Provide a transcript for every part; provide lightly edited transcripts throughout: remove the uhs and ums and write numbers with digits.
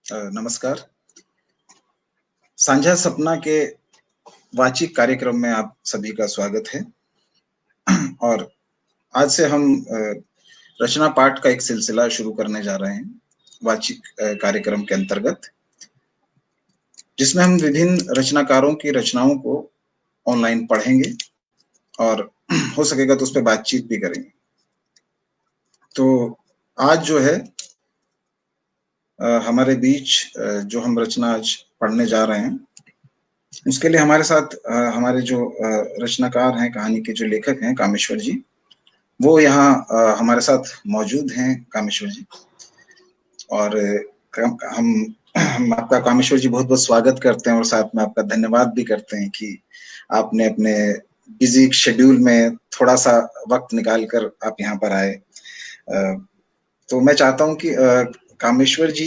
नमस्कार। साझा सपना के वाचिक कार्यक्रम में आप सभी का स्वागत है। और आज से हम रचना पाठ का एक सिलसिला शुरू करने जा रहे हैं वाचिक कार्यक्रम के अंतर्गत, जिसमें हम विभिन्न रचनाकारों की रचनाओं को ऑनलाइन पढ़ेंगे और हो सकेगा तो उस पर बातचीत भी करेंगे। तो आज जो है हमारे बीच जो हम रचना आज पढ़ने जा रहे हैं, उसके लिए हमारे साथ हमारे जो रचनाकार हैं, कहानी के जो लेखक हैं कामेश्वर जी, वो यहाँ हमारे साथ मौजूद हैं। कामेश्वर जी, और हम आपका कामेश्वर जी बहुत बहुत स्वागत करते हैं और साथ में आपका धन्यवाद भी करते हैं कि आपने अपने बिजी शेड्यूल में थोड़ा सा वक्त निकाल कर आप यहाँ पर आए। तो मैं चाहता हूँ कि कामेश्वर जी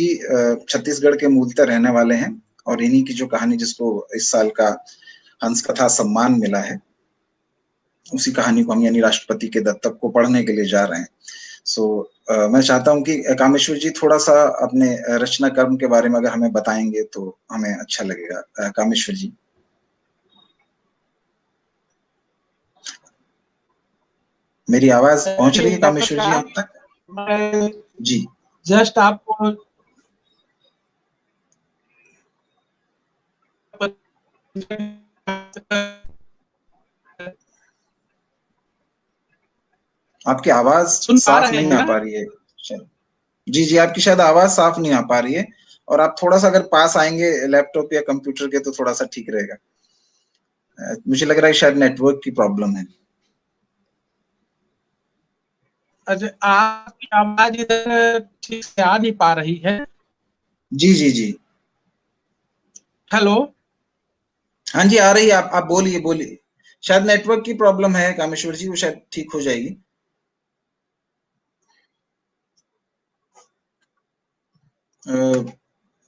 छत्तीसगढ़ के मूलतः रहने वाले हैं और इन्हीं की जो कहानी, जिसको इस साल का हंस कथा सम्मान मिला है, उसी कहानी को हम यानी राष्ट्रपति के दत्तक को पढ़ने के लिए जा रहे हैं। मैं चाहता हूं कि कामेश्वर जी थोड़ा सा अपने रचना कर्म के बारे में अगर हमें बताएंगे तो हमें अच्छा लगेगा। कामेश्वर जी, मेरी आवाज पहुंच रही है कामेश्वर जी आप तक? जी, जस्ट आपको आपकी आवाज साफ नहीं आ पा रही है। जी जी, आपकी शायद आवाज साफ नहीं आ पा रही है, और आप थोड़ा सा अगर पास आएंगे लैपटॉप या कंप्यूटर के तो थोड़ा सा ठीक रहेगा। मुझे लग रहा है शायद नेटवर्क की प्रॉब्लम है। अच्छा, आपकी आवाज इधर ठीक से आ नहीं पा रही है। जी जी जी, हेलो। हाँ जी, आ रही है। आप बोलिए बोलिए। शायद नेटवर्क की प्रॉब्लम है कामेश्वर जी, वो शायद ठीक हो जाएगी।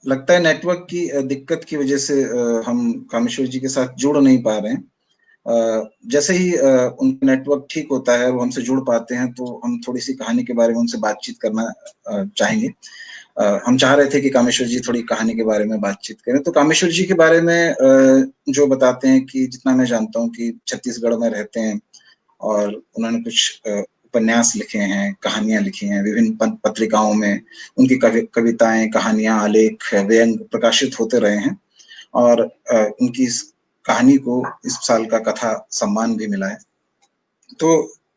लगता है नेटवर्क की दिक्कत की वजह से हम कामेश्वर जी के साथ जुड़ नहीं पा रहे हैं। जैसे ही उनका नेटवर्क ठीक होता है, वो हमसे जुड़ पाते हैं, तो हम थोड़ी सी कहानी के बारे में उनसे बातचीत करना चाहेंगे। हम चाह रहे थे कि कामेश्वर जी थोड़ी कहानी के बारे में बातचीत करें। तो कामेश्वर जी के बारे में जो बताते हैं कि जितना मैं जानता हूँ कि छत्तीसगढ़ में रहते हैं और उन्होंने कुछ उपन्यास लिखे हैं, कहानियां लिखी हैं, विभिन्न पत्रिकाओं में उनकी कविताएं, कहानियां, आलेख, व्यंग प्रकाशित होते रहे हैं, और उनकी इस कहानी को इस साल का कथा सम्मान भी मिला है। तो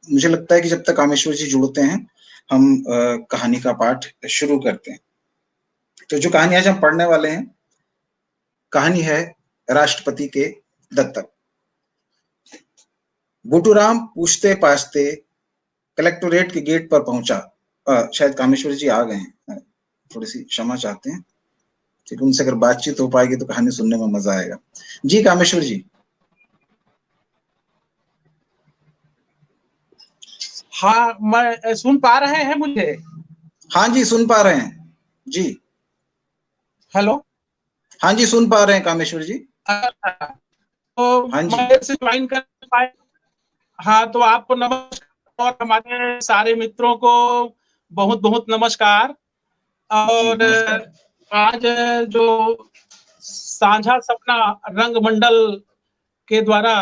मुझे लगता है कि जब तक कामेश्वर जी जुड़ते हैं, हम कहानी का पाठ शुरू करते हैं। तो जो कहानी आज हम पढ़ने वाले हैं, कहानी है राष्ट्रपति के दत्तक। बूटूराम पूछते पाछते कलेक्टोरेट के गेट पर पहुंचा। शायद कामेश्वर जी आ गए हैं, थोड़ी सी क्षमा चाहते हैं। ठीक, उनसे अगर बातचीत हो पाएगी तो कहानी सुनने में मजा आएगा। जी कामेश्वर जी। हाँ, मैं सुन पा रहे हैं मुझे? हाँ जी, सुन पा रहे हैं जी। हेलो। हाँ जी, सुन पा रहे हैं कामेश्वर जी। तो हाँ जी, मैं ज्वाइन कर पाए। हाँ, तो आपको नमस्कार और हमारे सारे मित्रों को बहुत बहुत नमस्कार। और आज जो साझा सपना रंगमंडल के द्वारा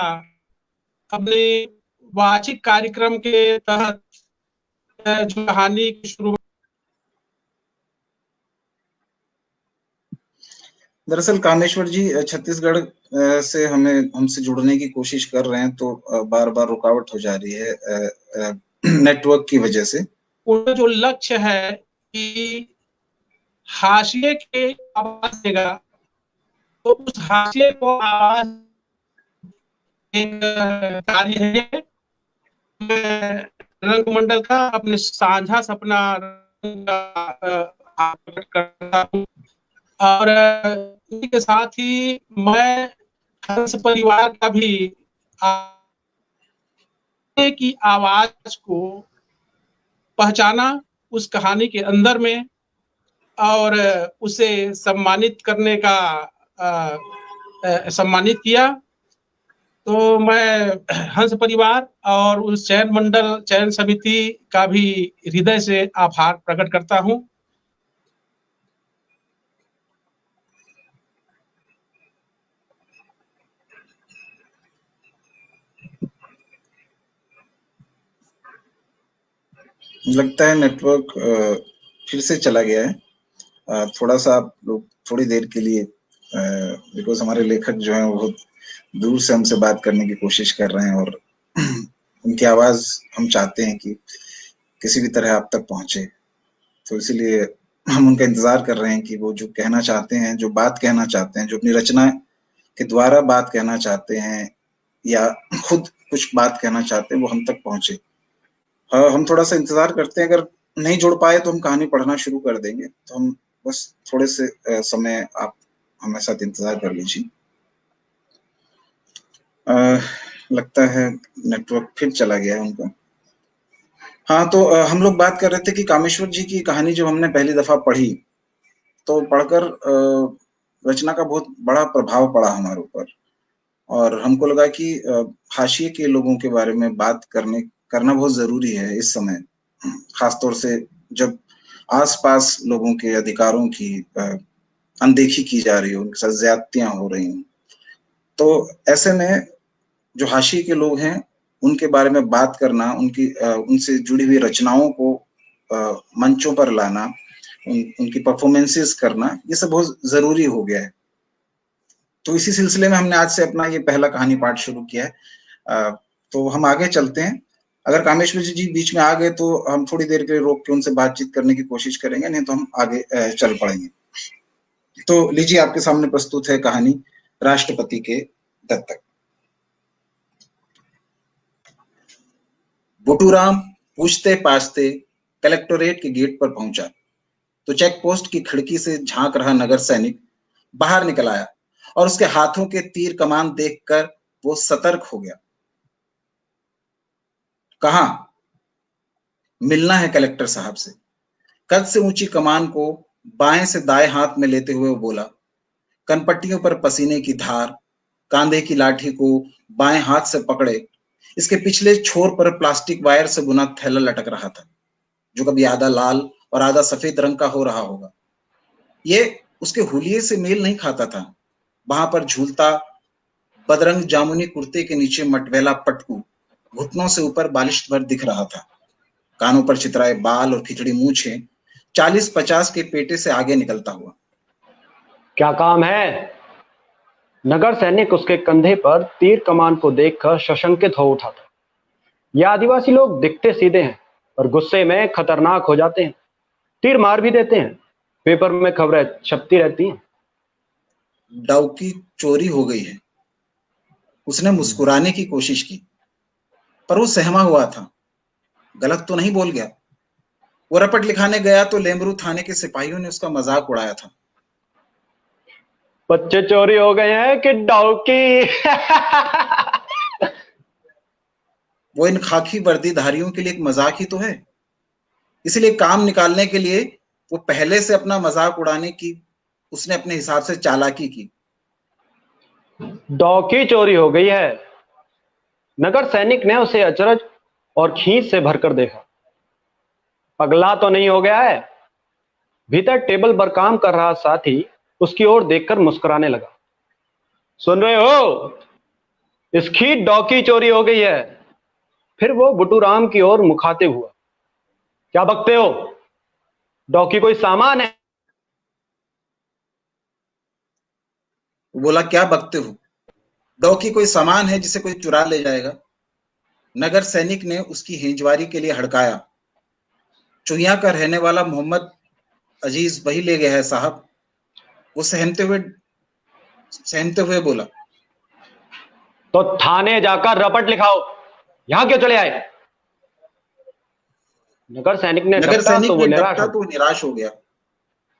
अपने वार्षिक कार्यक्रम के तहत जो कहानी की शुरुआत, दरअसल कामेश्वर जी छत्तीसगढ़ से हमसे जुड़ने की कोशिश कर रहे हैं, तो बार बार रुकावट हो जा रही है नेटवर्क की वजह से। उनका जो लक्ष्य है कि हाशिए के आवाज देगा, तो उस हाशिए को आवाज एक कार्य है रंगमंडल का अपने साझा सपना करता हूँ। और इसी के साथ ही मैं हंस परिवार का भी की आवाज को पहचाना उस कहानी के अंदर में, और उसे सम्मानित करने का सम्मानित किया। तो मैं हंस परिवार और उस चयन मंडल, चयन समिति का भी हृदय से आभार प्रकट करता हूं। मुझे लगता है नेटवर्क फिर से चला गया है। थोड़ा सा आप लोग थोड़ी देर के लिए, बिकॉज हमारे लेखक जो हैं वो बहुत दूर से हमसे बात करने की कोशिश कर रहे हैं, और उनकी आवाज हम चाहते हैं कि किसी भी तरह आप तक पहुंचे। तो इसीलिए हम उनका इंतजार कर रहे हैं कि वो जो कहना चाहते हैं, जो बात कहना चाहते हैं, जो अपनी रचना के द्वारा बात कहना चाहते हैं, या खुद कुछ बात कहना चाहते हैं, वो हम तक पहुंचे। हाँ, हम थोड़ा सा इंतजार करते हैं। अगर नहीं जुड़ पाए तो हम कहानी पढ़ना शुरू कर देंगे। तो हम बस थोड़े से समय आप हमारे साथ इंतजार कर लीजिए। लगता है नेटवर्क फिर चला गया है उनका। हाँ, तो हम लोग बात कर रहे थे कि कामेश्वर जी की कहानी जब हमने पहली दफा पढ़ी, तो पढ़कर रचना का बहुत बड़ा प्रभाव पड़ा हमारे ऊपर, और हमको लगा कि हाशिए के लोगों के बारे में बात करना बहुत जरूरी है इस समय, खासतौर से जब आसपास लोगों के अधिकारों की अनदेखी की जा रही हो, उनके साथ ज्यादतियां हो रही हैं। तो ऐसे में जो हाशिए के लोग हैं उनके बारे में बात करना, उनसे जुड़ी हुई रचनाओं को मंचों पर लाना, उनकी परफॉर्मेंसेस करना, ये सब बहुत जरूरी हो गया है। तो इसी सिलसिले में हमने आज से अपना ये पहला कहानी पाठ शुरू किया है। तो हम आगे चलते हैं। अगर कामेश्वर जी बीच में आ गए तो हम थोड़ी देर के लिए रोक के उनसे बातचीत करने की कोशिश करेंगे, नहीं तो हम आगे चल पड़ेंगे। तो लीजिए, आपके सामने प्रस्तुत है कहानी राष्ट्रपति के दत्तक। बुटूराम पूछते पाछते कलेक्टोरेट के गेट पर पहुंचा तो चेक पोस्ट की खिड़की से झांक रहा नगर सैनिक बाहर निकल आया, और उसके हाथों के तीर कमान देखकर वो सतर्क हो गया। कहा? मिलना है कलेक्टर साहब से। कद से ऊंची कमान को बाएं से दाएं हाथ में लेते हुए वो बोला। कनपट्टियों पर पसीने की धार, कांधे की लाठी को बाएं हाथ से पकड़े इसके पिछले छोर पर प्लास्टिक वायर से बुना थैला लटक रहा था, जो कभी आधा लाल और आधा सफेद रंग का हो रहा होगा। ये उसके हुलिये से मेल नहीं खाता था। वहां पर झूलता बदरंग जामुनी कुर्ते के नीचे मटमैला पटकू घुटनों से ऊपर बालिश भर दिख रहा था। कानों पर चितराए बाल और खिचड़ी मूछें 40-50 के पेटे से आगे निकलता हुआ। क्या काम है? नगर सैनिक उसके कंधे पर तीर कमान को देखकर सशंकित हो उठा था। यह आदिवासी लोग दिखते सीधे हैं और गुस्से में खतरनाक हो जाते हैं, तीर मार भी देते हैं। पेपर में खबरें छपती रहती हैं। डाउकी चोरी हो गई है। उसने मुस्कुराने की कोशिश की, पर वो सहमा हुआ था। गलत तो नहीं बोल गया। वो रपट लिखाने गया तो लेमरू थाने के सिपाहियों ने उसका मजाक उड़ाया था। बच्चे चोरी हो गए हैं कि डाउकी? वो इन खाकी वर्दीधारियों के लिए एक मजाक ही तो है। इसलिए काम निकालने के लिए वो पहले से अपना मजाक उड़ाने की उसने अपने हिसाब से चालाकी की। डाउकी चोरी हो गई है। नगर सैनिक ने उसे अचरज और खींच से भरकर देखा। पगला तो नहीं हो गया है? भीतर टेबल पर काम कर रहा साथी उसकी ओर देखकर मुस्कुराने लगा। सुन रहे हो? इसकी डॉकी चोरी हो गई है। फिर वो बुटूराम की ओर मुखातिब हुआ। क्या बकते हो? डॉकी कोई सामान है? वो बोला, क्या बकते हो? डॉकी कोई सामान है जिसे कोई चुरा ले जाएगा? नगर सैनिक ने उसकी हेंजवारी के लिए हड़काया। चुहिया का रहने वाला मोहम्मद अजीज वही ले गया है साहब। वो सहमते हुए बोला। तो थाने जाकर रपट लिखाओ। यहां क्यों चले आए? नगर सैनिक ने डपटा तो वो निराश हो गया।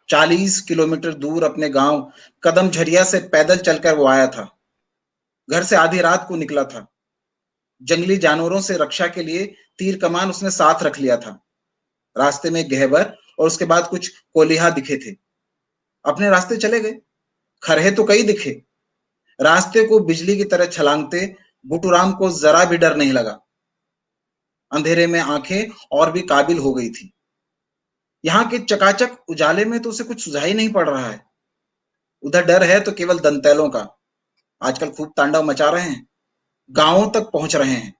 40 किलोमीटर दूर अपने गांव कदम झरिया से पैदल चलकर वो आया था। घर से आधी रात को निकला था। जंगली जानवरों से रक्षा के लिए तीर कमान उसने साथ रख लिया था। रास्ते में गहबर और उसके बाद कुछ कोलिहा दिखे थे। अपने रास्ते चले गए। खरहे तो कई दिखे। रास्ते को बिजली की तरह छलांगते बुटूराम को जरा भी डर नहीं लगा। अंधेरे में आंखें और भी काबिल हो गई थी। यहाँ के चकाचक उजाले में तो उसे कुछ सुझाई नहीं पड़ रहा है। उधर डर है तो केवल दंतैलों का। आजकल खूब तांडव मचा रहे हैं। गांवों तक पहुंच रहे हैं।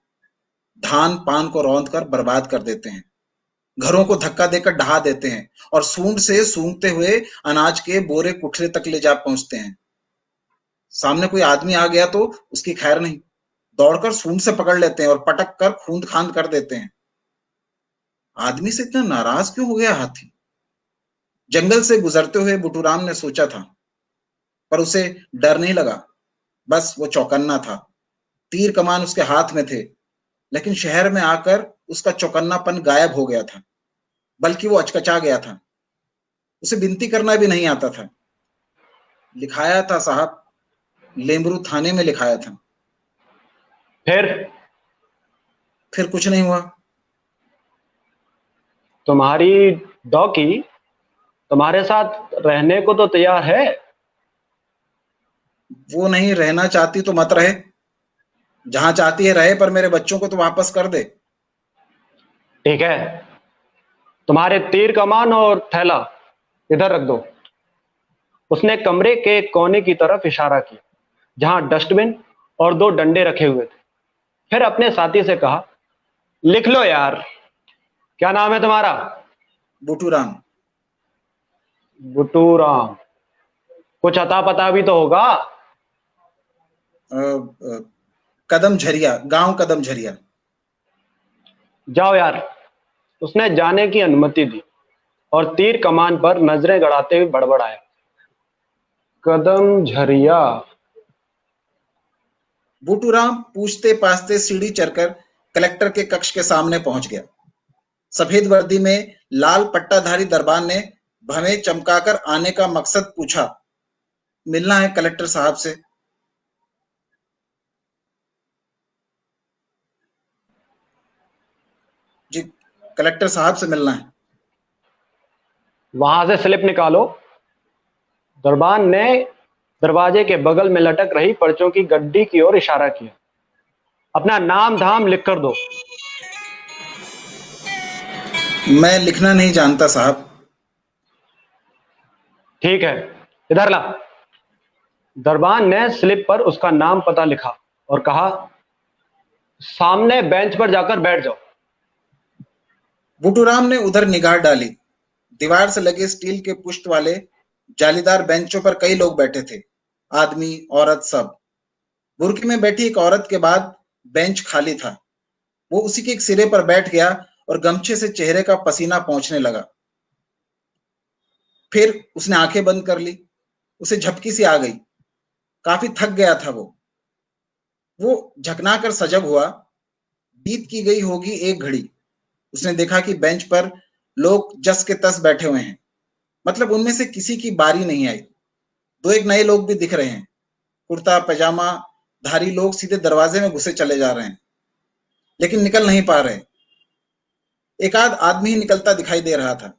धान पान को रौंद कर बर्बाद कर देते हैं। घरों को धक्का देकर ढहा देते हैं और सूंड से सूंघते हुए अनाज के बोरे कुठरे तक ले जा पहुंचते हैं। सामने कोई आदमी आ गया तो उसकी खैर नहीं, दौड़कर सूंड से पकड़ लेते हैं और पटक कर खूंद खांद कर देते हैं। आदमी से इतना नाराज क्यों हो गया हाथी? जंगल से गुजरते हुए बुटूराम ने सोचा था, पर उसे डर नहीं लगा, बस वो चौकन्ना था। तीर कमान उसके हाथ में थे, लेकिन शहर में आकर उसका चौकन्नापन गायब हो गया था, बल्कि वो अचकचा गया था। उसे विनती करना भी नहीं आता था। लिखाया था साहब, लेमरू थाने में लिखाया था। फिर कुछ नहीं हुआ। तुम्हारी डॉकी तुम्हारे साथ रहने को तो तैयार है। वो नहीं रहना चाहती तो मत रहे, जहां चाहती है रहे, पर मेरे बच्चों को तो वापस कर दे। ठीक है, तुम्हारे तीर कमान और थैला इधर रख दो। उसने कमरे के कोने की तरफ इशारा किया, जहां डस्टबिन और 2 डंडे रखे हुए थे। फिर अपने साथी से कहा, लिख लो यार, क्या नाम है तुम्हारा? बुटूराम। बुटूराम। कुछ अता पता भी तो होगा। कदम झरिया, गांव कदम झरिया। जाओ यार। उसने जाने की अनुमति दी और तीर कमान पर नजरें गड़ाते हुए बड़बड़ाया, कदम झरिया। बुटूराम पूछते पाछते सीढ़ी चढ़कर कलेक्टर के कक्ष के सामने पहुंच गया। सफेद वर्दी में लाल पट्टाधारी दरबान ने भवें चमकाकर आने का मकसद पूछा। मिलना है कलेक्टर साहब से। जी, कलेक्टर साहब से मिलना है। वहां से स्लिप निकालो। दरबान ने दरवाजे के बगल में लटक रही पर्चों की गड्डी की ओर इशारा किया। अपना नाम धाम लिख कर दो। मैं लिखना नहीं जानता साहब। ठीक है, इधर ला। दरबान ने स्लिप पर उसका नाम पता लिखा और कहा, सामने बेंच पर जाकर बैठ जाओ। बुटूराम ने उधर निगाह डाली। दीवार से लगे स्टील के पुष्ट वाले जालीदार बेंचों पर कई लोग बैठे थे, आदमी औरत सब। बुर्की में बैठी एक औरत के बाद बेंच खाली था। वो उसी के एक सिरे पर बैठ गया और गमछे से चेहरे का पसीना पोंछने लगा। फिर उसने आंखें बंद कर ली। उसे झपकी सी आ गई। काफी थक गया था वो झकना कर सजग हुआ। बीत की गई होगी एक घड़ी। उसने देखा कि बेंच पर लोग जस के तस बैठे हुए हैं, मतलब उनमें से किसी की बारी नहीं आई। 2-1 नए लोग भी दिख रहे हैं। कुर्ता पैजामा धारी लोग सीधे दरवाजे में घुसे चले जा रहे हैं, लेकिन निकल नहीं पा रहे। एक आध आदमी ही निकलता दिखाई दे रहा था।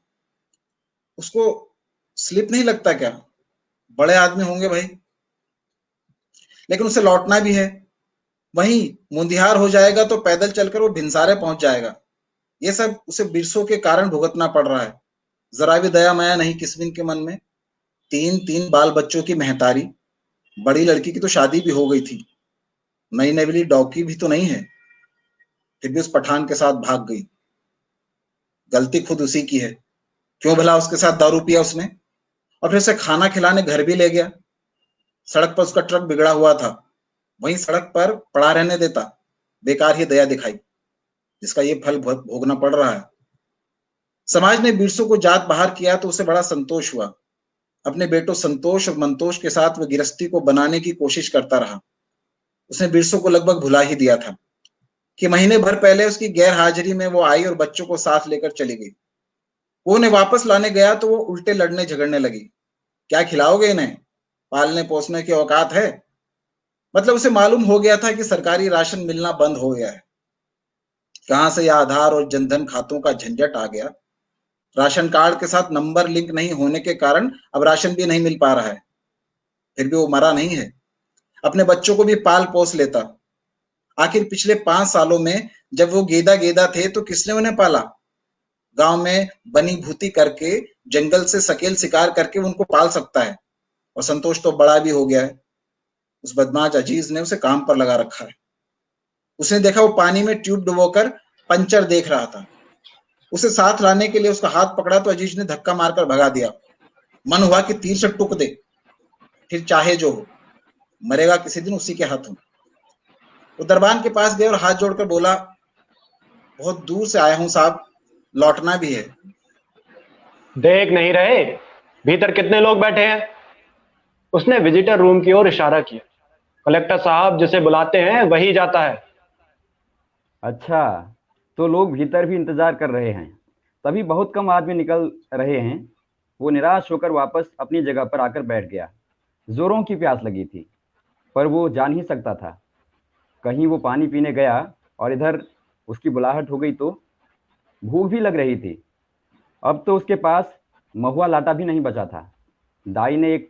उसको स्लिप नहीं लगता क्या? बड़े आदमी होंगे भाई। लेकिन उसे लौटना भी है। वहीं मुंदिहार हो जाएगा तो पैदल चलकर वो भिनसारे पहुंच जाएगा। ये सब उसे बिरसों के कारण भुगतना पड़ रहा है। जरा भी दया माया नहीं किस्मिन के मन में। 3-3 बाल बच्चों की महतारी। बड़ी लड़की की तो शादी भी हो गई थी। नई नवेली डॉकी भी तो नहीं है, फिर भी उस पठान के साथ भाग गई। गलती खुद उसी की है। क्यों भला उसके साथ दारू पिया उसने, और फिर उसे खाना खिलाने घर भी ले गया। सड़क पर उसका ट्रक बिगड़ा हुआ था, वहीं सड़क पर पड़ा रहने देता। बेकार ही दया दिखाई, जिसका ये फल भोगना पड़ रहा है। समाज ने बिरसों को जात बाहर किया तो उसे बड़ा संतोष हुआ। अपने बेटों संतोष और मंतोष के साथ वह गिरस्ती को बनाने की कोशिश करता रहा। उसने बिरसों को लगभग भुला ही दिया था कि महीने भर पहले उसकी गैर हाजिरी में वो आई और बच्चों को साथ लेकर चली गई। वो उन्हें वापस लाने गया तो वो उल्टे लड़ने झगड़ने लगी। क्या खिलाओगे इन्हें? पालने पोसने की औकात है? मतलब उसे मालूम हो गया था कि सरकारी राशन मिलना बंद हो गया है। कहां से यह आधार और जनधन खातों का झंझट आ गया। राशन कार्ड के साथ नंबर लिंक नहीं होने के कारण अब राशन भी नहीं मिल पा रहा है। फिर भी वो मरा नहीं है, अपने बच्चों को भी पाल पोस लेता। आखिर पिछले 5 सालों में जब वो गेदा गेदा थे तो किसने उन्हें पाला? गांव में बनी भूती करके, जंगल से सकेल शिकार करके उनको पाल सकता है। और संतोष तो बड़ा भी हो गया है। उस बदमाश अजीज ने उसे काम पर लगा रखा है। उसने देखा वो पानी में ट्यूब डुबोकर पंचर देख रहा था। उसे साथ लाने के लिए उसका हाथ पकड़ा तो अजीज ने धक्का मारकर भगा दिया। मन हुआ कि तीर से टुक दे, फिर चाहे जो हो, मरेगा किसी दिन उसी के हाथों। वो दरबान के पास गए और हाथ जोड़कर बोला, बहुत दूर से आया हूं साहब, लौटना भी है। देख नहीं रहे भीतर कितने लोग बैठे हैं? उसने विजिटर रूम की ओर इशारा किया। कलेक्टर साहब जिसे बुलाते हैं वही जाता है। अच्छा, तो लोग भीतर भी इंतजार कर रहे हैं, तभी बहुत कम आदमी निकल रहे हैं। वो निराश होकर वापस अपनी जगह पर आकर बैठ गया। जोरों की प्यास लगी थी, पर वो जा नहीं सकता था। कहीं वो पानी पीने गया और इधर उसकी बुलाहट हो गई तो भूख भी लग रही थी। अब तो उसके पास महुआ लाटा भी नहीं बचा था। दाई ने एक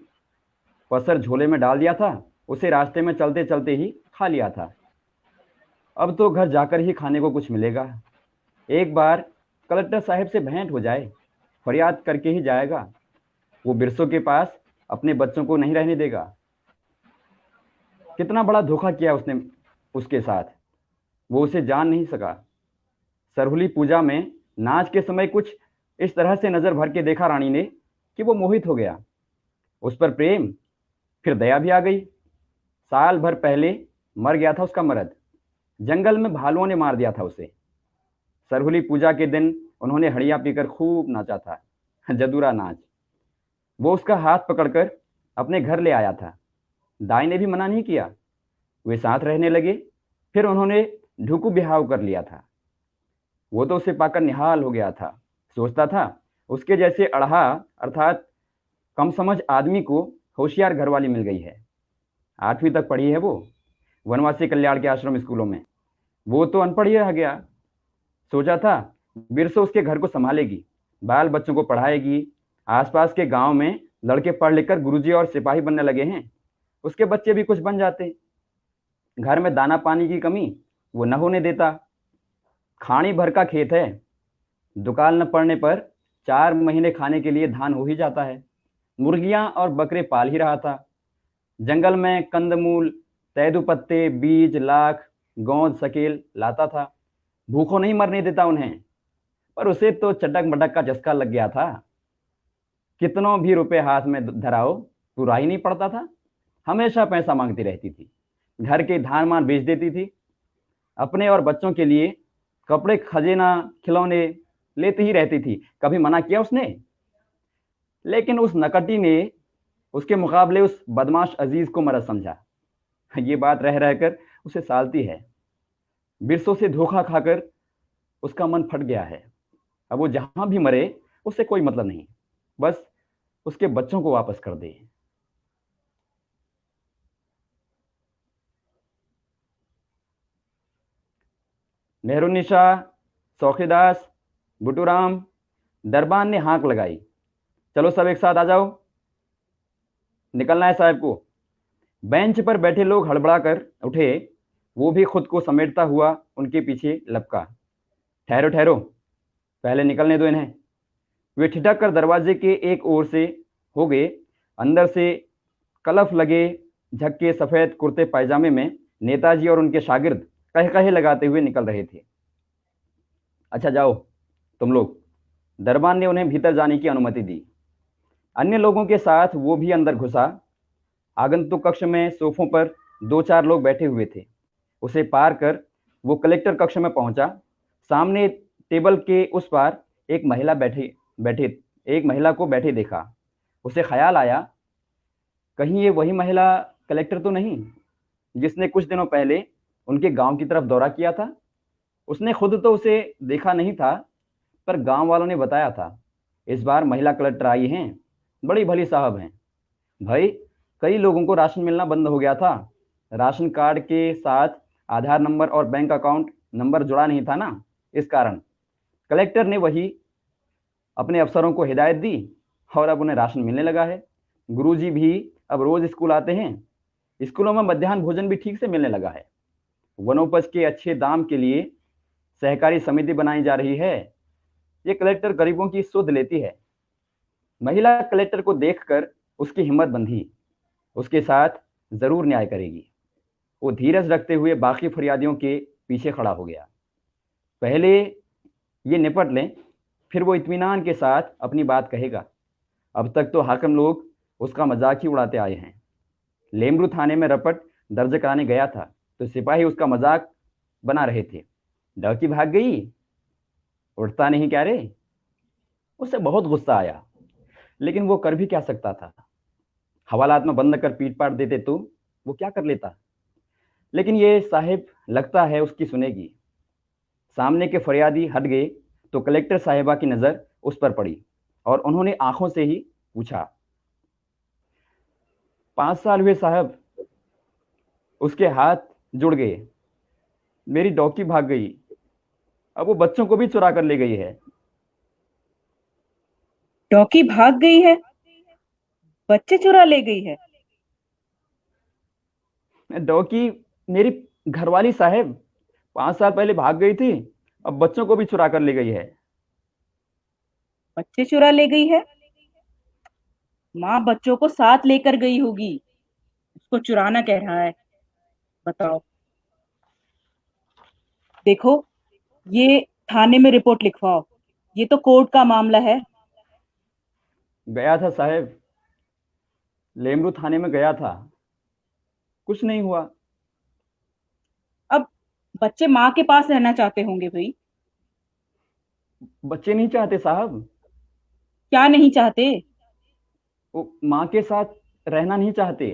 पसर झोले में डाल दिया था, उसे रास्ते में चलते चलते ही खा लिया था। अब तो घर जाकर ही खाने को कुछ मिलेगा। एक बार कलेक्टर साहब से भेंट हो जाए, फरियाद करके ही जाएगा। वो बिरसों के पास अपने बच्चों को नहीं रहने देगा। कितना बड़ा धोखा किया उसने उसके साथ, वो उसे जान नहीं सका। सरहुली पूजा में नाच के समय कुछ इस तरह से नजर भर के देखा रानी ने कि वो मोहित हो गया। उस पर प्रेम, फिर दया भी आ गई। साल भर पहले मर गया था उसका मर्द, जंगल में भालुओं ने मार दिया था उसे। सरहुली पूजा के दिन उन्होंने हड़िया पीकर खूब नाचा था, जदूरा नाच। वो उसका हाथ पकड़कर अपने घर ले आया था। दाई ने भी मना नहीं किया। वे साथ रहने लगे। फिर उन्होंने ढुकू बिहाव कर लिया था। वो तो उसे पाकर निहाल हो गया था। सोचता था उसके जैसे अड़हा अर्थात कम समझ आदमी को होशियार घरवाली मिल गई है। 8वीं तक पढ़ी है वो वनवासी कल्याण के आश्रम स्कूलों में। वो तो अनपढ़ ही रह गया। सोचा था बिरसो उसके घर को संभालेगी, बाल बच्चों को पढ़ाएगी। आसपास के गांव में लड़के पढ़ लिखकर गुरुजी और सिपाही बनने लगे हैं, उसके बच्चे भी कुछ बन जाते। घर में दाना पानी की कमी वो न होने देता। खानी भर का खेत है, दुकान न पड़ने पर 4 महीने खाने के लिए धान हो ही जाता है। मुर्गियां और बकरे पाल ही रहा था। जंगल में कंदमूल, तेंदुपत्ते, बीज, लाख, गोंद, सकेल लाता था। भूखों नहीं मरने देता उन्हें। पर उसे तो चटक मटक का चस्का लग गया था। कितनों भी रुपए हाथ में धराओ, पूरा ही नहीं पड़ता था। हमेशा पैसा मांगती रहती थी। घर के धान मान बेच देती थी। अपने और बच्चों के लिए कपड़े, खजेना, खिलौने लेती ही रहती थी। कभी मना किया उसने? लेकिन उस नकटी ने उसके मुकाबले उस बदमाश अजीज को मरद समझा। ये बात रह रहकर उसे सालती है। बिरसों से धोखा खाकर उसका मन फट गया है। अब वो जहां भी मरे उससे कोई मतलब नहीं, बस उसके बच्चों को वापस कर दे। नेहरूनिशा, सौखीदास, बुटूराम, दरबान ने हाँक लगाई। चलो सब एक साथ आ जाओ, निकलना है साहब को। बेंच पर बैठे लोग हड़बड़ा कर उठे। वो भी खुद को समेटता हुआ उनके पीछे लपका। ठहरो ठहरो, पहले निकलने दो इन्हें। वे ठिठक कर दरवाजे के एक ओर से हो गए। अंदर से कलफ लगे झक्के सफेद कुर्ते पायजामे में नेताजी और उनके शागिर्द कहे कहे लगाते हुए निकल रहे थे। अच्छा जाओ तुम लोग। दरबान ने उन्हें भीतर जाने की अनुमति दी। अन्य लोगों के साथ वो भी अंदर घुसा। आगंतुक कक्ष में सोफों पर 2-4 लोग बैठे हुए थे। उसे पार कर वो कलेक्टर कक्ष में पहुंचा। सामने टेबल के उस पार एक महिला को बैठे देखा। उसे ख्याल आया, कहीं ये वही महिला कलेक्टर तो नहीं जिसने कुछ दिनों पहले उनके गांव की तरफ दौरा किया था। उसने खुद तो उसे देखा नहीं था, पर गांव वालों ने बताया था इस बार महिला कलेक्टर आई हैं, बड़ी भली साहब हैं। भाई कई लोगों को राशन मिलना बंद हो गया था। राशन कार्ड के साथ आधार नंबर और बैंक अकाउंट नंबर जुड़ा नहीं था ना, इस कारण कलेक्टर ने वही अपने अफसरों को हिदायत दी और अब उन्हें राशन मिलने लगा है। गुरुजी भी अब रोज स्कूल आते हैं। स्कूलों में मध्याह्न भोजन भी ठीक से मिलने लगा है। वनोपज के अच्छे दाम के लिए सहकारी समिति बनाई जा रही है। ये कलेक्टर गरीबों की सुध लेती है। महिला कलेक्टर को देखकर उसकी हिम्मत बंधी। उसके साथ जरूर न्याय करेगी। वो धीरज रखते हुए बाकी फरियादियों के पीछे खड़ा हो गया। पहले ये निपट लें फिर वो इत्मीनान के साथ अपनी बात कहेगा। अब तक तो हाकिम लोग उसका मजाक ही उड़ाते आए हैं। लेमरू थाने में रपट दर्ज कराने गया था तो सिपाही उसका मजाक बना रहे थे। डौकी भाग गई, उठता नहीं क्या रे। उसे बहुत गुस्सा आया, लेकिन वो कर भी क्या सकता था। हवालात में बंद कर पीट पाट देते तो वो क्या कर लेता। लेकिन ये साहिब लगता है उसकी सुनेगी। सामने के फरियादी हट गए तो कलेक्टर साहिबा की नजर उस पर पड़ी और उन्होंने आंखों से ही पूछा, 5 साल हुए साहब। उसके हाथ जुड़ गए। मेरी डॉकी भाग गई, अब वो बच्चों को भी चुरा कर ले गई है। डॉकी भाग गई है, बच्चे चुरा ले गई है। डॉकी मेरी घरवाली साहब 5 साल पहले भाग गई थी, अब बच्चों को भी चुरा कर ले गई है। बच्चे चुरा ले गई है? माँ बच्चों को साथ लेकर गई होगी, उसको चुराना कह रहा है। बताओ। देखो, ये थाने में रिपोर्ट लिखवाओ, ये तो कोर्ट का मामला है। गया था साहब, लेमरू थाने में गया था, कुछ नहीं हुआ। अब बच्चे माँ के पास रहना चाहते होंगे भाई। बच्चे नहीं चाहते साहब, क्या नहीं चाहते? वो माँ के साथ रहना नहीं चाहते।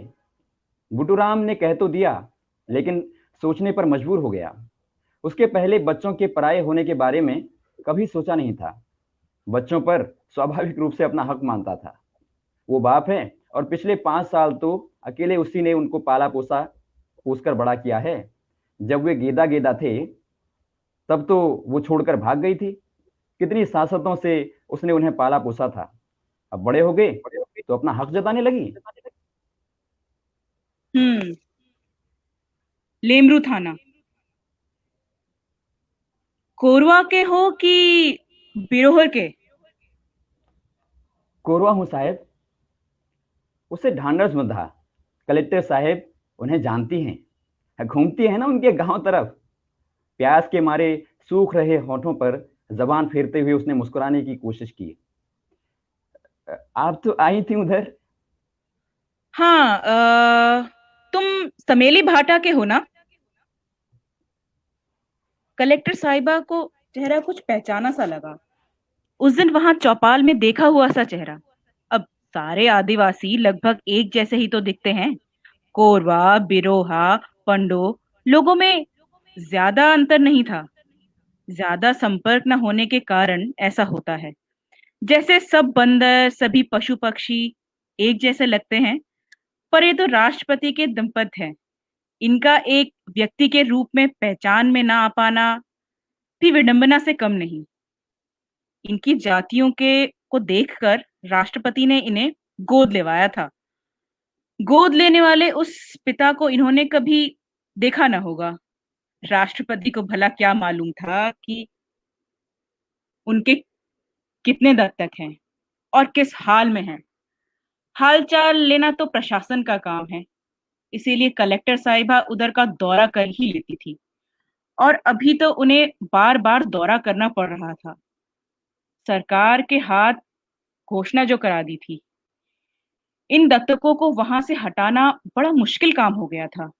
गुड्डूराम ने कह तो दिया, लेकिन सोचने पर मजबूर हो गया। उसके पहले बच्चों के पराये होने के बारे में कभी सोचा नहीं था। बच्चों पर स्वाभाविक रूप से अपना हक मानता था। वो बाप है और पिछले 5 साल तो अकेले उसी ने उनको पाला पोसा पोसकर बड़ा किया है। जब वे गेदा गेदा थे तब तो वो छोड़कर भाग गई थी। कितनी सांसतों से उसने उन्हें पाला पोसा था। अब बड़े हो गए तो अपना हक जताने लगी। लेमरू थाना कोरवा के हो कि बिरोहर के? कोरवा हूं साहब। उसे ढांढस मत था। कलेक्टर साहब उन्हें जानती हैं, घूमती है ना उनके गांव तरफ। प्यास के मारे सूख रहे होठों पर जबान फेरते हुए उसने मुस्कुराने की कोशिश की। आप तो आई थी उधर। हाँ, तुम समेली भाटा के हो ना? कलेक्टर साहिबा को चेहरा कुछ पहचाना सा लगा। उस दिन वहां चौपाल में देखा हुआ सा चेहरा। अब सारे आदिवासी लगभग एक जैसे ही तो दिखते हैं। कोरवा, बिरोहा, पंडो लोगों में ज्यादा अंतर नहीं था। ज्यादा संपर्क न होने के कारण ऐसा होता है। जैसे सब बंदर, सभी पशु पक्षी एक जैसे लगते हैं, पर ये तो राष्ट्रपति के दंपत हैं। इनका एक व्यक्ति के रूप में पहचान में ना आ पाना भी विडंबना से कम नहीं। इनकी जातियों के को देखकर राष्ट्रपति ने इन्हें गोद लेवाया था। गोद लेने वाले उस पिता को इन्होंने कभी देखा ना होगा। राष्ट्रपति को भला क्या मालूम था कि उनके कितने दत्तक हैं और किस हाल में हैं। हालचाल लेना तो प्रशासन का काम है, इसीलिए कलेक्टर साहिबा उधर का दौरा कर ही लेती थी। और अभी तो उन्हें बार बार दौरा करना पड़ रहा था। सरकार के हाथ घोषणा जो करा दी थी, इन दत्तकों को वहां से हटाना बड़ा मुश्किल काम हो गया था।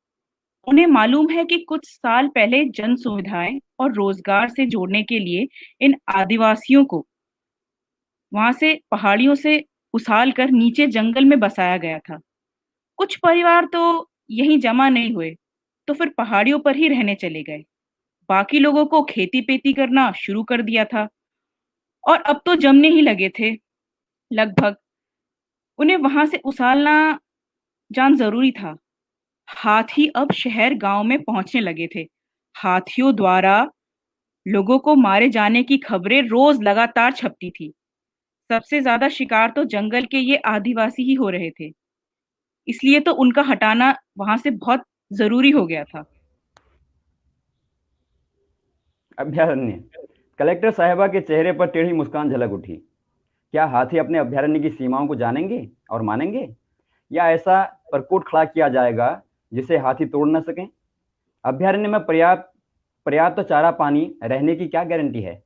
उन्हें मालूम है कि कुछ साल पहले जन सुविधाएं और रोजगार से जोड़ने के लिए इन आदिवासियों को वहां से पहाड़ियों से उछाल कर नीचे जंगल में बसाया गया था। कुछ परिवार तो यहीं जमा नहीं हुए तो फिर पहाड़ियों पर ही रहने चले गए। बाकी लोगों को खेती पेती करना शुरू कर दिया था और अब तो जमने ही लगे थे लगभग। उन्हें वहां से उछालना जान जरूरी था। हाथी अब शहर गांव में पहुंचने लगे थे। हाथियों द्वारा लोगों को मारे जाने की खबरें रोज लगातार छपती थी। सबसे ज्यादा शिकार तो जंगल के ये आदिवासी ही हो रहे थे, इसलिए तो उनका हटाना वहां से बहुत जरूरी हो गया था। अभ्यारण्य। कलेक्टर साहिबा के चेहरे पर टेढ़ी मुस्कान झलक उठी। क्या हाथी अपने अभ्यारण्य की सीमाओं को जानेंगे और मानेंगे, या ऐसा परकोट खड़ा किया जाएगा जिसे हाथी तोड़ न सकें? अभ्यारण्य में पर्याप्त चारा पानी रहने की क्या गारंटी है?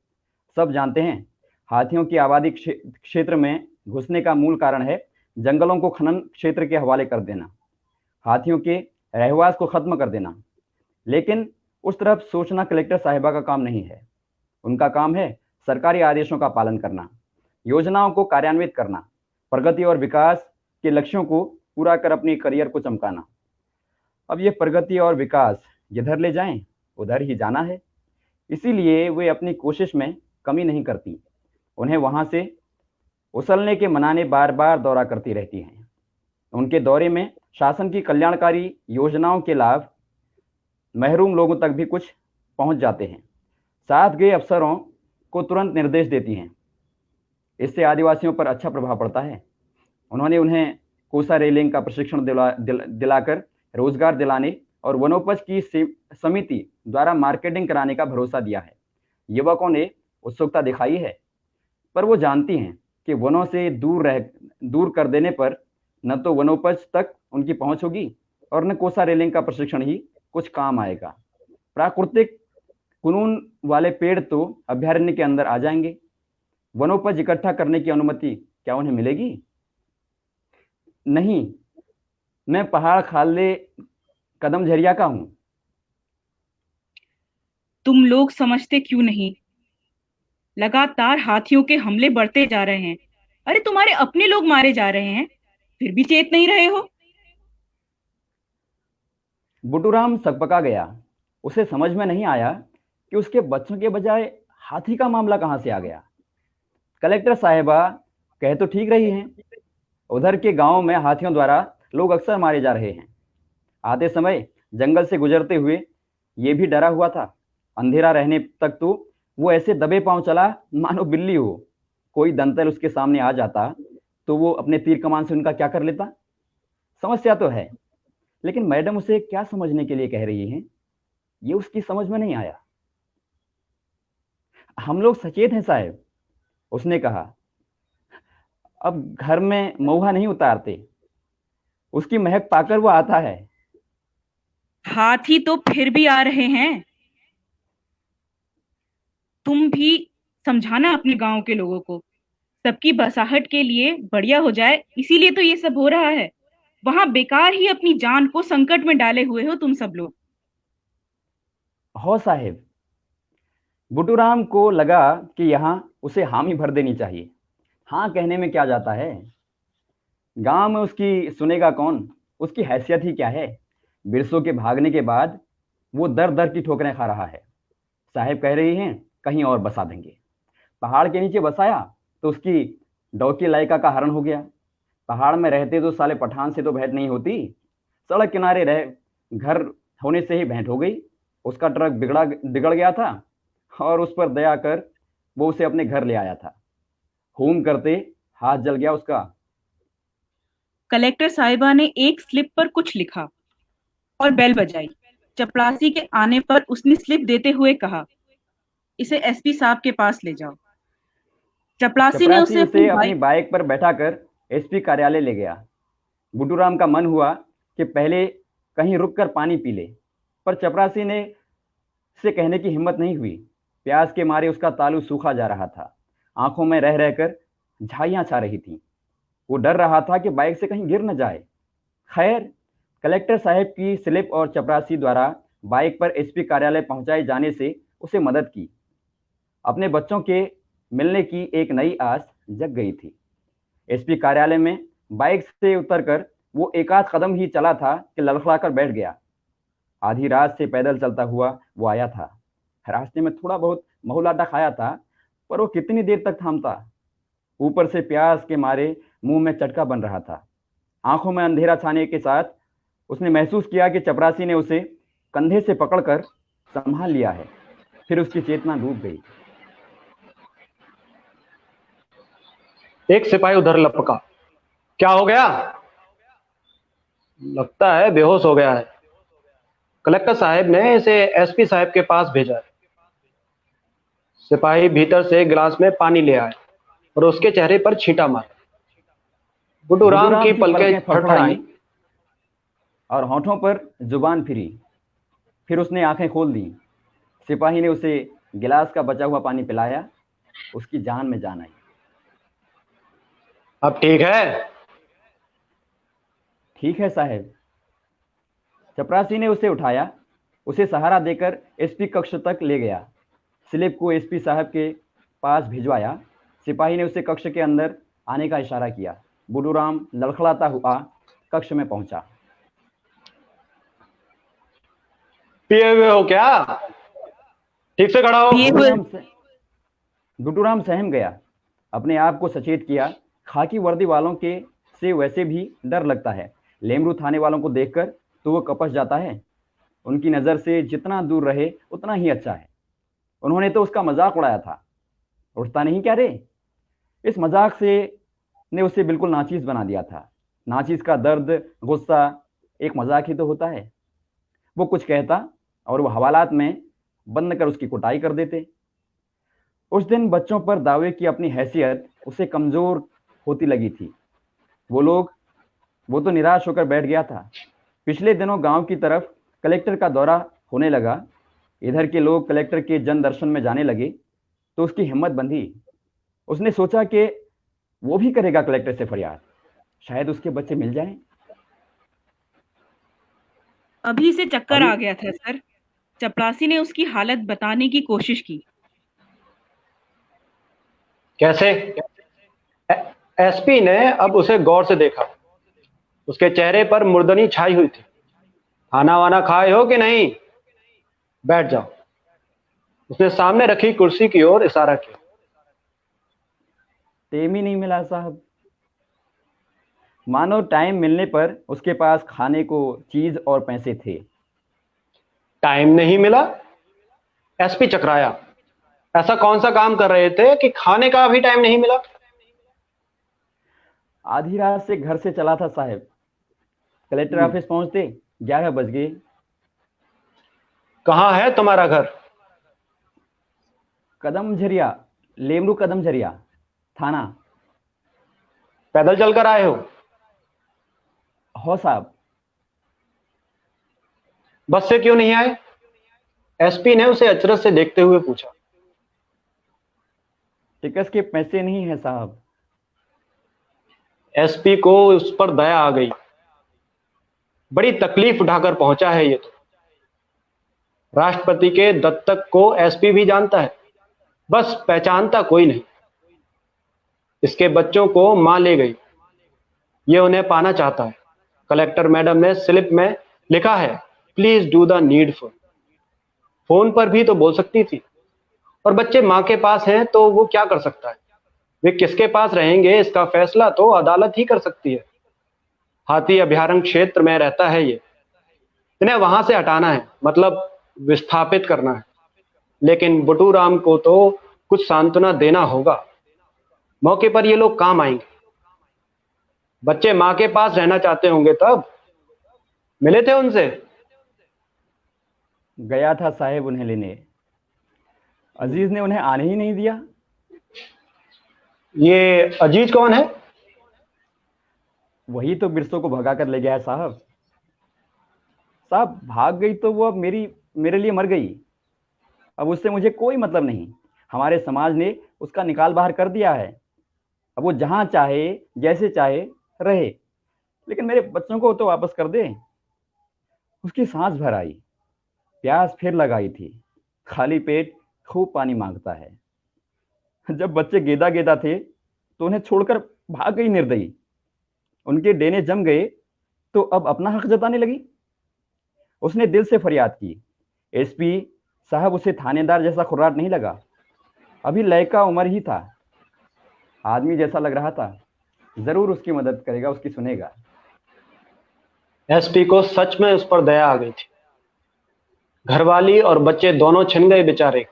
सब जानते हैं हाथियों की आबादी क्षेत्र में घुसने का मूल कारण है जंगलों को खनन क्षेत्र के हवाले कर देना, हाथियों के रहवास को खत्म कर देना। लेकिन उस तरफ सोचना कलेक्टर साहिबा का काम नहीं है। उनका काम है सरकारी आदेशों का पालन करना, योजनाओं को कार्यान्वित करना, प्रगति और विकास के लक्ष्यों को पूरा कर अपने करियर को चमकाना। अब ये प्रगति और विकास जिधर ले जाएं उधर ही जाना है, इसीलिए वे अपनी कोशिश में कमी नहीं करती। उन्हें वहां से उछलने के मनाने बार बार दौरा करती रहती हैं। उनके दौरे में शासन की कल्याणकारी योजनाओं के लाभ महरूम लोगों तक भी कुछ पहुंच जाते हैं। साथ गए अफसरों को तुरंत निर्देश देती हैं। इससे आदिवासियों पर अच्छा प्रभाव पड़ता है। उन्होंने उन्हें कोसा रेलिंग का प्रशिक्षण दिलाकर रोजगार दिलाने और वनोपज की समिति द्वारा मार्केटिंग कराने का भरोसा दिया है। युवकों ने उत्सुकता दिखाई है, पर वो जानती हैं कि वनों से दूर कर देने पर न तो वनोपज तक उनकी पहुंच होगी और न कोसा रेलिंग का प्रशिक्षण ही कुछ काम आएगा। प्राकृतिक कुनून वाले पेड़ तो अभ्यारण्य के अंदर आ जाएंगे। वनोपज इकट्ठा करने की अनुमति क्या उन्हें मिलेगी? नहीं, मैं पहाड़ खाले कदम झरिया का हूं। तुम लोग समझते क्यों नहीं? लगातार हाथियों के हमले बढ़ते जा रहे हैं। अरे तुम्हारे अपने लोग मारे जा रहे हैं, फिर भी चेत नहीं रहे हो। बुटूराम सकपका गया। उसे समझ में नहीं आया कि उसके बच्चों के बजाय हाथी का मामला कहां से आ गया। कलेक्टर साहिबा कह तो ठीक रही हैं। उधर के गांव में हाथियों द्वारा लोग अक्सर मारे जा रहे हैं। आते समय जंगल से गुजरते हुए ये भी डरा हुआ था। अंधेरा रहने तक तो वो ऐसे दबे पांव चला मानो बिल्ली हो। कोई दंतल उसके सामने आ जाता तो वो अपने तीर कमान से उनका क्या कर लेता। समस्या तो है, लेकिन मैडम उसे क्या समझने के लिए कह रही हैं, ये उसकी समझ में नहीं आया। हम लोग सचेत हैं साहब, उसने कहा। अब घर में महुआ नहीं उतारते, उसकी महक पाकर वो आता है। हाथी तो फिर भी आ रहे हैं। तुम भी समझाना अपने गांव के लोगों को। सबकी बसाहट के लिए बढ़िया हो जाए, इसीलिए तो ये सब हो रहा है। वहां बेकार ही अपनी जान को संकट में डाले हुए हो तुम सब लोग। हो साहेब। बुटूराम को लगा कि यहाँ उसे हामी भर देनी चाहिए। हाँ कहने में क्या जाता है, गांव में उसकी सुनेगा कौन? उसकी हैसियत ही क्या है। बिरसों के भागने के बाद वो दर दर की ठोकरें खा रहा है। साहेब कह रही हैं कहीं और बसा देंगे। पहाड़ के नीचे बसाया तो उसकी डौकी लायका का हरण हो गया। पहाड़ में रहते तो साले पठान से तो भेंट नहीं होती। सड़क किनारे रह घर होने से ही भेंट हो गई। उसका ट्रक बिगड़ गया था और उस पर दया कर वो उसे अपने घर ले आया था। खून करते हाथ जल गया उसका। कलेक्टर साहिबा ने एक स्लिप पर कुछ लिखा और बेल बजाई। चपरासी के आने पर उसने स्लिप देते हुए कहा, इसे एसपी साहब के पास ले जाओ। चपरासी ने उसे अपनी बाइक पर बैठाकर एसपी कार्यालय ले गया। बुटूराम का मन हुआ कि पहले कहीं रुककर पानी पी ले, पर चपरासी ने से कहने की हिम्मत नहीं हुई। प्यास के मारे उसका तालू सूखा जा रहा था। आंखों में रह रहकर झाइयां छा रही थीं। वो डर रहा था कि बाइक से कहीं गिर न जाए। खैर, कलेक्टर साहब की स्लिप और चपरासी द्वारा बाइक पर एसपी कार्यालय पहुंचाए जाने से उसे मदद की। अपने बच्चों के मिलने की एक नई आस जग गई थी। एसपी कार्यालय में बाइक से उतरकर वो एक आध कदम ही चला था कि लड़खड़ाकर बैठ गया। आधी रात से पैदल चलता हुआ वो आया था। रास्ते में थोड़ा बहुत महुलाटा खाया था, पर वो कितनी देर तक थामता। ऊपर से प्यास के मारे मुंह में चटका बन रहा था। आंखों में अंधेरा छाने के साथ उसने महसूस किया कि चपरासी ने उसे कंधे से पकड़कर संभाल लिया है। फिर उसकी चेतना डूब गई। एक सिपाही उधर लपका। क्या हो गया? लगता है बेहोश हो गया है। कलेक्टर साहब ने इसे एसपी साहब के पास भेजा है। सिपाही भीतर से गिलास में पानी ले आए और उसके चेहरे पर छींटा मारा। बुटूराम की पलकें फड़फड़ाई और होठों पर जुबान फिरी। फिर उसने आंखें खोल दी। सिपाही ने उसे गिलास का बचा हुआ पानी पिलाया उसकी जान में जान आई। अब ठीक है? ठीक है साहब। चपरासी ने उसे उठाया, उसे सहारा देकर एसपी कक्ष तक ले गया, स्लिप को एसपी साहब के पास भिजवाया। सिपाही ने उसे कक्ष के अंदर आने का इशारा किया। बुडूराम लड़खड़ाता हुआ कक्ष में पहुंचा। पिए हुए हो क्या? ठीक से खड़ा हो। बुडूराम सहम गया, अपने आप को सचेत किया। खाकी वर्दी वालों के से वैसे भी डर लगता है, लेमरू थाने वालों को देखकर तो वो कपस जाता है। उनकी नजर से जितना दूर रहे उतना ही अच्छा है। उन्होंने तो उसका मजाक उड़ाया था। उड़ता नहीं क्या रे? इस मजाक से ने उसे बिल्कुल नाचीज बना दिया था। नाचीज का दर्द, गुस्सा एक मजाक ही तो होता है। वो कुछ कहता और वो हवालात में बंद कर उसकी कुटाई कर देते। उस दिन बच्चों पर दावे की अपनी हैसियत उसे कमजोर होती लगी थी। वो तो निराश होकर बैठ गया था। पिछले दिनों गांव की तरफ कलेक्टर का दौरा होने लगा। इधर के लोग कलेक्टर के जन दर्शन में जाने लगे तो उसकी हिम्मत बंधी। उसने सोचा कि वो भी करेगा कलेक्टर से फरियाद, शायद उसके बच्चे मिल जाएं। अभी से चक्कर आ गया था सर। चपरासी ने उसकी हालत बताने की कोशिश की। कैसे? एसपी ने अब उसे गौर से देखा। उसके चेहरे पर मुर्दनी छाई हुई थी। खाना वाना खाए हो कि नहीं? बैठ जाओ। उसने सामने रखी कुर्सी की ओर इशारा किया। टाइम ही नहीं मिला साहब। मानो टाइम मिलने पर उसके पास खाने को चीज और पैसे थे। टाइम नहीं मिला? एसपी चकराया। ऐसा कौन सा काम कर रहे थे कि खाने का भी टाइम नहीं मिला? आधी रात से घर से चला था साहब। कलेक्टर ऑफिस पहुंचते 11 बज गए। कहाँ है तुम्हारा घर? कदम झरिया, लेमरू कदम झरिया थाना। पैदल चलकर आए हो साहब। बस से क्यों नहीं आए? एसपी ने उसे अचरज से देखते हुए पूछा। टिकट के पैसे नहीं है साहब। एसपी को उस पर दया आ गई। बड़ी तकलीफ उठाकर पहुंचा है ये तो। राष्ट्रपति के दत्तक को एसपी भी जानता है, बस पहचानता कोई नहीं। इसके बच्चों को मां ले गई, ये उन्हें पाना चाहता है। कलेक्टर मैडम ने स्लिप में लिखा है, please do the needful. Phone पर भी तो बोल सकती थी। और बच्चे मां के पास हैं तो वो क्या कर सकता है? वे किसके पास रहेंगे इसका फैसला तो अदालत ही कर सकती है। हाथी अभयारण्य क्षेत्र में रहता है ये। इन्हें वहां से हटाना है, मतलब विस्थापित करना है। लेकिन बुटूराम को तो कुछ सांत्वना देना होगा। मौके पर ये लोग काम आएंगे। बच्चे मां के पास रहना चाहते होंगे, तब मिले थे उनसे? गया था साहेब उन्हें लेने। अजीज ने उन्हें आने ही नहीं दिया। ये अजीज कौन है? वही तो बिरसों को भगा कर ले गया है साहब। भाग गई तो वो अब मेरे लिए मर गई। अब उससे मुझे कोई मतलब नहीं। हमारे समाज ने उसका निकाल बाहर कर दिया है। अब वो जहां चाहे जैसे चाहे रहे, लेकिन मेरे बच्चों को तो वापस कर दे। उसकी सांस भर आई, प्यास फिर लगाई थी। खाली पेट खूब पानी मांगता है। जब बच्चे गेदा गेदा थे तो उन्हें छोड़कर भाग गई निर्दयी। उनके डेने जम गए तो अब अपना हक जताने लगी। उसने दिल से फरियाद की। एसपी साहब उसे थानेदार जैसा खुर्राट नहीं लगा। अभी लड़का उम्र ही था। आदमी जैसा लग रहा था। जरूर उसकी मदद करेगा, उसकी सुनेगा। एसपी को सच में उस पर दया आ गई थी। घरवाली और बच्चे दोनों छिन गए बेचारे।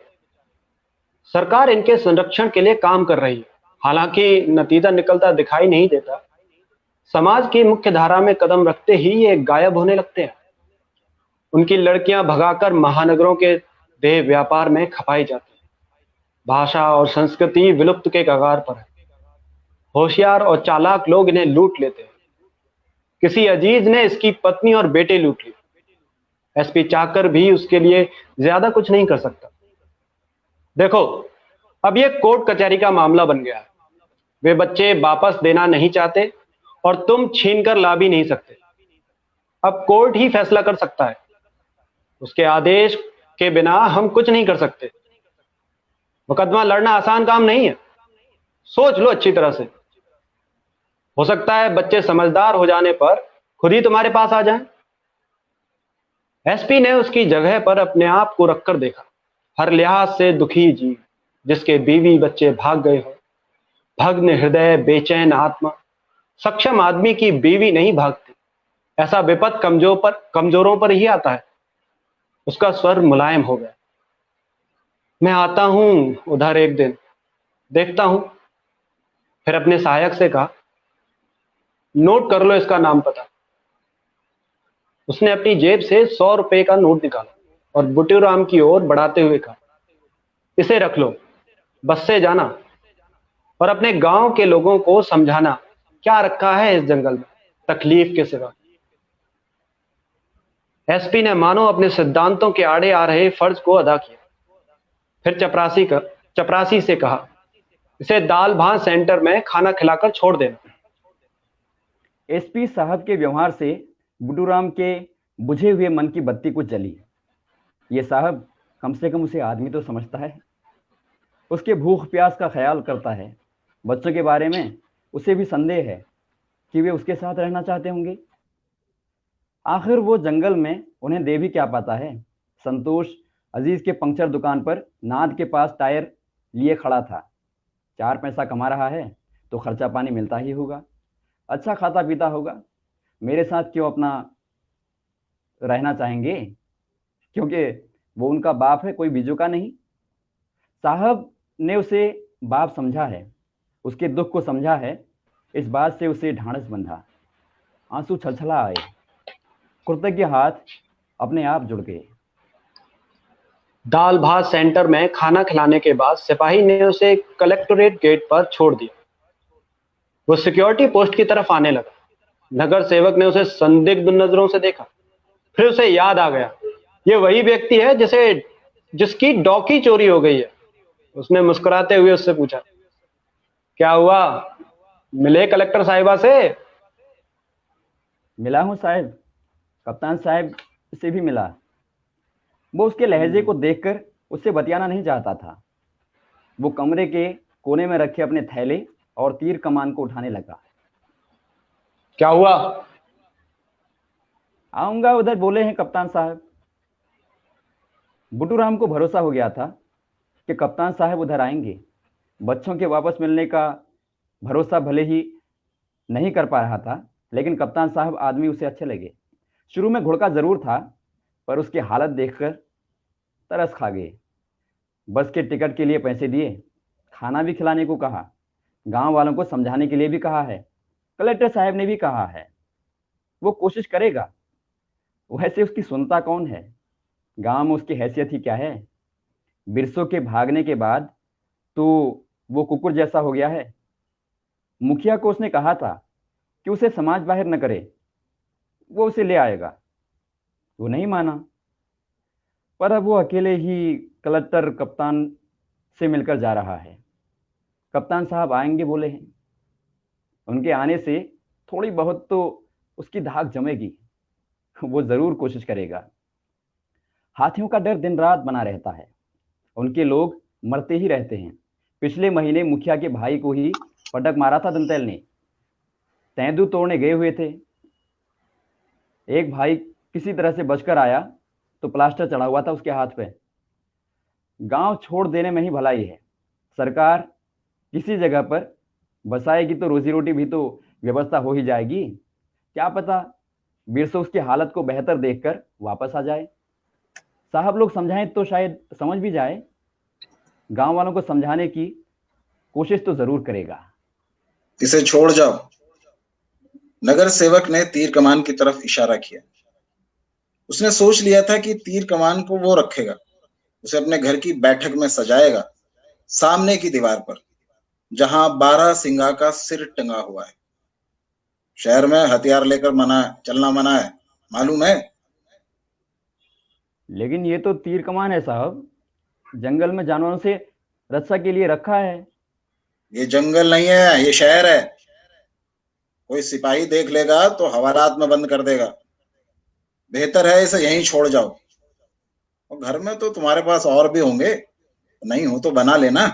सरकार इनके संरक्षण के लिए काम कर रही है, हालांकि नतीजा निकलता दिखाई नहीं देता। समाज की मुख्य धारा में कदम रखते ही ये गायब होने लगते हैं। उनकी लड़कियां भगाकर महानगरों के देह व्यापार में खपाई जाती है। भाषा और संस्कृति विलुप्त के कगार पर है। होशियार और चालाक लोग इन्हें लूट लेते हैं। किसी अजीज ने इसकी पत्नी और बेटे लूट लिए। एसपी चाहकर भी उसके लिए ज्यादा कुछ नहीं कर सकता। देखो, अब ये कोर्ट कचहरी का मामला बन गया है। वे बच्चे वापस देना नहीं चाहते और तुम छीन कर ला भी नहीं सकते। अब कोर्ट ही फैसला कर सकता है। उसके आदेश के बिना हम कुछ नहीं कर सकते। मुकदमा लड़ना आसान काम नहीं है। सोच लो अच्छी तरह से। हो सकता है बच्चे समझदार हो जाने पर खुद ही तुम्हारे पास आ जाएं। एसपी ने उसकी जगह पर अपने आप को रखकर देखा। हर लिहाज से दुखी जीव, जिसके बीवी बच्चे भाग गए हो, भग्न हृदय, बेचैन आत्मा। सक्षम आदमी की बीवी नहीं भागती। ऐसा विपद कमजोरों पर ही आता है। उसका स्वर मुलायम हो गया। मैं आता हूं उधर एक दिन, देखता हूं। फिर अपने सहायक से कहा, नोट कर लो इसका नाम पता। उसने अपनी जेब से 100 रुपए का नोट निकाला और बुट्टूराम की ओर बढ़ाते हुए कहा, इसे रख लो, बस से जाना और अपने गांव के लोगों को समझाना क्या रखा है इस जंगल में तकलीफ के सिवा। एसपी ने मानो अपने सिद्धांतों के आड़े आ रहे फर्ज को अदा किया। फिर चपरासी से कहा, इसे दाल भात सेंटर में खाना खिलाकर छोड़ देना। एसपी साहब के व्यवहार से बुटूराम के बुझे हुए मन की बत्ती कुछ जली। ये साहब कम से कम उसे आदमी तो समझता है, उसके भूख प्यास का ख्याल करता है। बच्चों के बारे में उसे भी संदेह है कि वे उसके साथ रहना चाहते होंगे। आखिर वो जंगल में उन्हें दे भी क्या पाता है। संतोष अजीज के पंक्चर दुकान पर नाद के पास टायर लिए खड़ा था। 4 पैसा कमा रहा है तो खर्चा पानी मिलता ही होगा, अच्छा खाता पीता होगा। मेरे साथ क्यों अपना रहना चाहेंगे, क्योंकि वो उनका बाप है, कोई बीजू का नहीं। साहब ने उसे बाप समझा है, उसके दुख को समझा है। इस बात से उसे ढांढस बंधा। आंसू छलछला आए, कुर्ते के हाथ अपने आप जुड़ गए। दाल भात सेंटर में खाना खिलाने के बाद सिपाही ने उसे कलेक्टोरेट गेट पर छोड़ दिया। वो सिक्योरिटी पोस्ट की तरफ आने लगा। नगर सेवक ने उसे संदिग्ध नजरों से देखा। फिर उसे याद आ गया, ये वही व्यक्ति है जिसकी डॉकी चोरी हो गई है। उसने मुस्कुराते हुए उससे पूछा, क्या हुआ, मिले कलेक्टर साहिबा से? मिला हूं साहब, कप्तान साहब से भी मिला। वो उसके लहजे को देखकर उससे बतियाना नहीं चाहता था। वो कमरे के कोने में रखे अपने थैले और तीर कमान को उठाने लगा। क्या हुआ? आऊंगा उधर बोले हैं कप्तान साहब। बुटूराम को भरोसा हो गया था कि कप्तान साहब उधर आएंगे। बच्चों के वापस मिलने का भरोसा भले ही नहीं कर पा रहा था, लेकिन कप्तान साहब आदमी उसे अच्छे लगे। शुरू में घुड़का जरूर था, पर उसकी हालत देखकर तरस खा गए। बस के टिकट के लिए पैसे दिए, खाना भी खिलाने को कहा, गांव वालों को समझाने के लिए भी कहा है। कलेक्टर साहब ने भी कहा है वो कोशिश करेगा। वैसे उसकी सुनता कौन है? गांव में उसकी हैसियत ही क्या है? बिरसों के भागने के बाद तो वो कुकुर जैसा हो गया है। मुखिया को उसने कहा था कि उसे समाज बाहर न करे, वो उसे ले आएगा। वो नहीं माना, पर अब वो अकेले ही कलेक्टर कप्तान से मिलकर जा रहा है। कप्तान साहब आएंगे बोले हैं। उनके आने से थोड़ी बहुत तो उसकी धाक जमेगी। वो जरूर कोशिश करेगा। हाथियों का डर दिन रात बना रहता है, उनके लोग मरते ही रहते हैं। पिछले महीने मुखिया के भाई को ही पटक मारा था दंतैल ने। तेंदू तोड़ने गए हुए थे। एक भाई किसी तरह से बचकर आया तो प्लास्टर चढ़ा हुआ था उसके हाथ पे। गांव छोड़ देने में ही भलाई है। सरकार किसी जगह पर बसाएगी तो रोजी रोटी भी तो व्यवस्था हो ही जाएगी। क्या पता बिरसो उसकी हालत को बेहतर देखकर वापस आ जाए। साहब लोग समझाएं तो शायद समझ भी जाए। गांव वालों को समझाने की कोशिश तो जरूर करेगा। इसे छोड़ जाओ। नगर सेवक ने तीर कमान की तरफ इशारा किया। उसने सोच लिया था कि तीर कमान को वो रखेगा, उसे अपने घर की बैठक में सजाएगा, सामने की दीवार पर, जहां 12 सिंगा का सिर टंगा हुआ है। शहर में हथियार लेकर चलना मना है, मालूम है? लेकिन ये तो तीर कमान है साहब। जंगल में जानवरों से रक्षा के लिए रखा है। ये जंगल नहीं है, ये शहर है। कोई सिपाही देख लेगा तो हवालात में बंद कर देगा। बेहतर है इसे यहीं छोड़ जाओ। और घर में तो तुम्हारे पास और भी होंगे, नहीं हो तो बना लेना।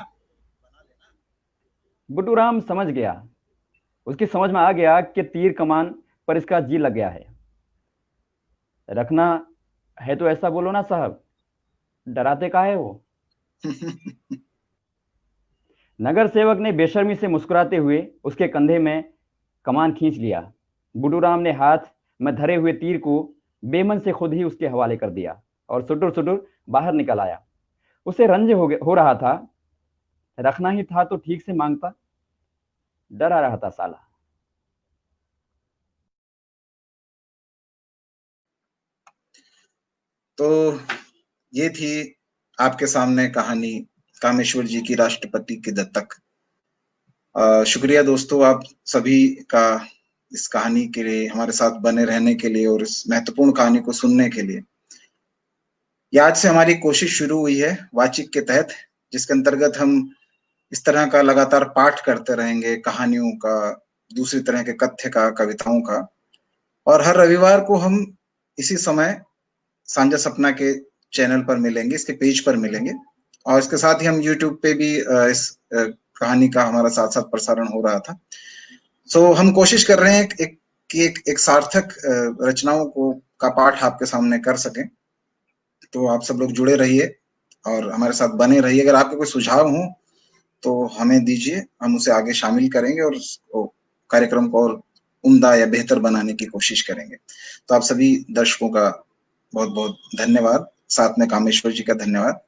बुटूराम समझ गया। उसकी समझ में आ गया कि तीर कमान पर इसका जी लग गया है। रखना है तो ऐसा बोलो ना साहब, डराते काहे हो? नगर सेवक ने बेशर्मी से मुस्कुराते हुए उसके कंधे में कमान खींच लिया। बुटूराम ने हाथ में धरे हुए तीर को बेमन से खुद ही उसके हवाले कर दिया और सुटुर सुटुर बाहर निकल आया। उसे रंज हो रहा था। रखना ही था तो ठीक से मांगता, डरा रहा था साला। तो ये थी आपके सामने कहानी कामेश्वर जी की राष्ट्रपति की दत्तक। शुक्रिया दोस्तों आप सभी का इस कहानी के लिए, हमारे साथ बने रहने के लिए और इस महत्वपूर्ण कहानी को सुनने के लिए। आज से हमारी कोशिश शुरू हुई है वाचिक के तहत, जिसके अंतर्गत हम इस तरह का लगातार पाठ करते रहेंगे, कहानियों का, दूसरी तरह के कथ्य का, कविताओं का। और हर रविवार को हम इसी समय साझा सपना के चैनल पर मिलेंगे, इसके पेज पर मिलेंगे। और इसके साथ ही हम यूट्यूब पे भी इस कहानी का हमारा साथ साथ प्रसारण हो रहा था। सो हम कोशिश कर रहे हैं कि एक सार्थक रचनाओं को का पाठ आपके सामने कर सकें। तो आप सब लोग जुड़े रहिए और हमारे साथ बने रहिए। अगर आपके कोई सुझाव हो तो हमें दीजिए, हम उसे आगे शामिल करेंगे और कार्यक्रम को और उम्दा या बेहतर बनाने की कोशिश करेंगे। तो आप सभी दर्शकों का बहुत बहुत धन्यवाद, साथ में कामेश्वर जी का धन्यवाद।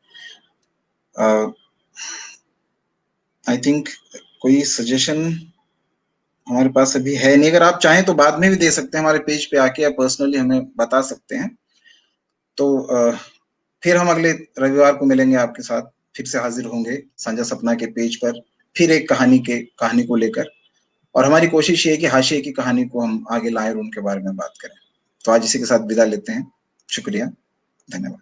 आई थिंक कोई सजेशन हमारे पास अभी है नहीं। अगर आप चाहें तो बाद में भी दे सकते हैं, हमारे पेज पे आके या पर्सनली हमें बता सकते हैं। तो फिर हम अगले रविवार को मिलेंगे, आपके साथ फिर से हाजिर होंगे साझा सपना के पेज पर, फिर एक कहानी को लेकर। और हमारी कोशिश ये है कि हाशिए की कहानी को हम आगे लाएं और उनके बारे में बात करें। तो आज इसी के साथ विदा लेते हैं। शुक्रिया, धन्यवाद।